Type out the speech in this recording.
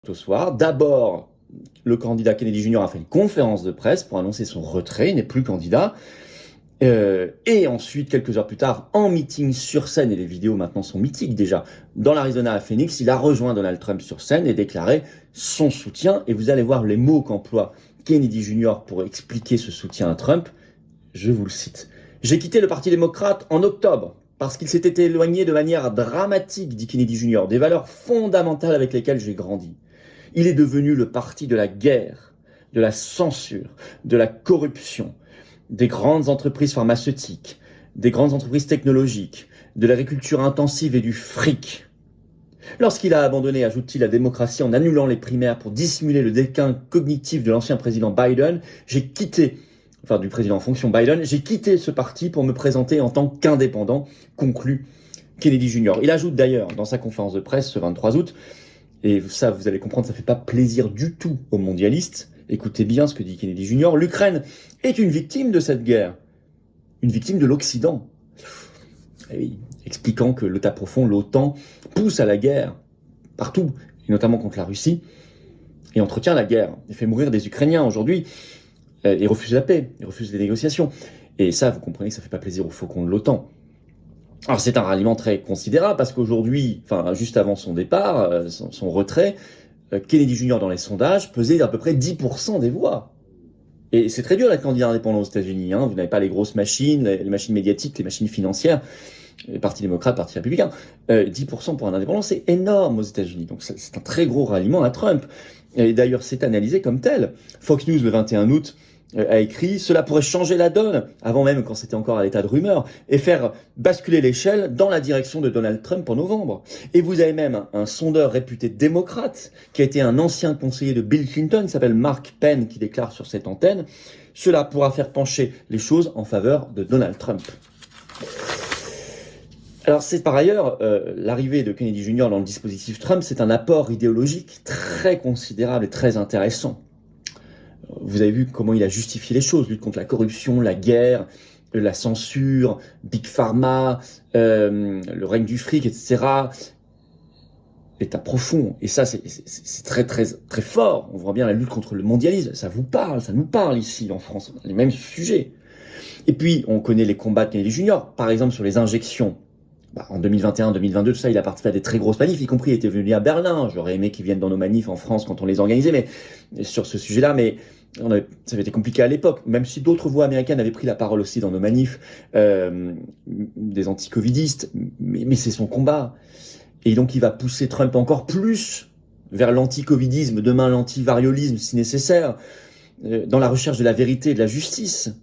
au soir. D'abord, le candidat Kennedy Jr. a fait une conférence de presse pour annoncer son retrait, il n'est plus candidat. Et ensuite, quelques heures plus tard, en meeting sur scène, et les vidéos maintenant sont mythiques déjà, dans l'Arizona à Phoenix, il a rejoint Donald Trump sur scène et déclaré son soutien. Et vous allez voir les mots qu'emploie Kennedy Jr. pour expliquer ce soutien à Trump. Je vous le cite. « J'ai quitté le Parti démocrate en octobre parce qu'il s'était éloigné de manière dramatique, dit Kennedy Jr., des valeurs fondamentales avec lesquelles j'ai grandi. Il est devenu le parti de la guerre, de la censure, de la corruption, des grandes entreprises pharmaceutiques, des grandes entreprises technologiques, de l'agriculture intensive et du fric. Lorsqu'il a abandonné, ajoute-t-il, la démocratie en annulant les primaires pour dissimuler le déclin cognitif de l'ancien président Biden, du président en fonction Biden, j'ai quitté ce parti pour me présenter en tant qu'indépendant, conclut Kennedy Jr. Il ajoute d'ailleurs dans sa conférence de presse ce 23 août, et ça vous allez comprendre, ça ne fait pas plaisir du tout aux mondialistes, écoutez bien ce que dit Kennedy Jr., l'Ukraine est une victime de cette guerre, une victime de l'Occident. Et oui, expliquant que l'État profond, l'OTAN, pousse à la guerre partout, et notamment contre la Russie, et entretient la guerre, et fait mourir des Ukrainiens aujourd'hui, et refuse la paix, et refuse les négociations. Et ça, vous comprenez que ça ne fait pas plaisir aux faucons de l'OTAN. Alors c'est un ralliement très considérable, parce qu'aujourd'hui, juste avant son départ, son retrait, Kennedy Jr. dans les sondages pesait à peu près 10% des voix. Et c'est très dur d'être candidat indépendant aux États-Unis. Vous n'avez pas les grosses machines, les machines médiatiques, les machines financières, les partis démocrates, partis républicains. 10% pour un indépendant, c'est énorme aux États-Unis. Donc c'est un très gros ralliement à Trump. Et d'ailleurs, c'est analysé comme tel. Fox News, le 21 août, a écrit « Cela pourrait changer la donne », avant même quand c'était encore à l'état de rumeur, et faire basculer l'échelle dans la direction de Donald Trump en novembre. Et vous avez même un sondeur réputé démocrate, qui a été un ancien conseiller de Bill Clinton, qui s'appelle Mark Penn, qui déclare sur cette antenne « Cela pourra faire pencher les choses en faveur de Donald Trump ». Alors c'est par ailleurs, l'arrivée de Kennedy Jr. dans le dispositif Trump, c'est un apport idéologique très considérable et très intéressant. Vous avez vu comment il a justifié les choses, lutte contre la corruption, la guerre, la censure, Big Pharma, le règne du fric, etc. L'État profond. Et ça, c'est très, très, très fort. On voit bien la lutte contre le mondialisme. Ça vous parle, ça nous parle ici en France. On a les mêmes sujets. Et puis, on connaît les combats de Kennedy Jr., par exemple sur les injections. En 2021, 2022, tout ça, il a participé à des très grosses manifs, y compris il était venu à Berlin. J'aurais aimé qu'il vienne dans nos manifs en France quand on les organisait, mais sur ce sujet-là, ça avait été compliqué à l'époque, même si d'autres voix américaines avaient pris la parole aussi dans nos manifs, des anti-covidistes, mais c'est son combat. Et donc il va pousser Trump encore plus vers l'anti-covidisme, demain l'anti-variolisme si nécessaire, dans la recherche de la vérité et de la justice.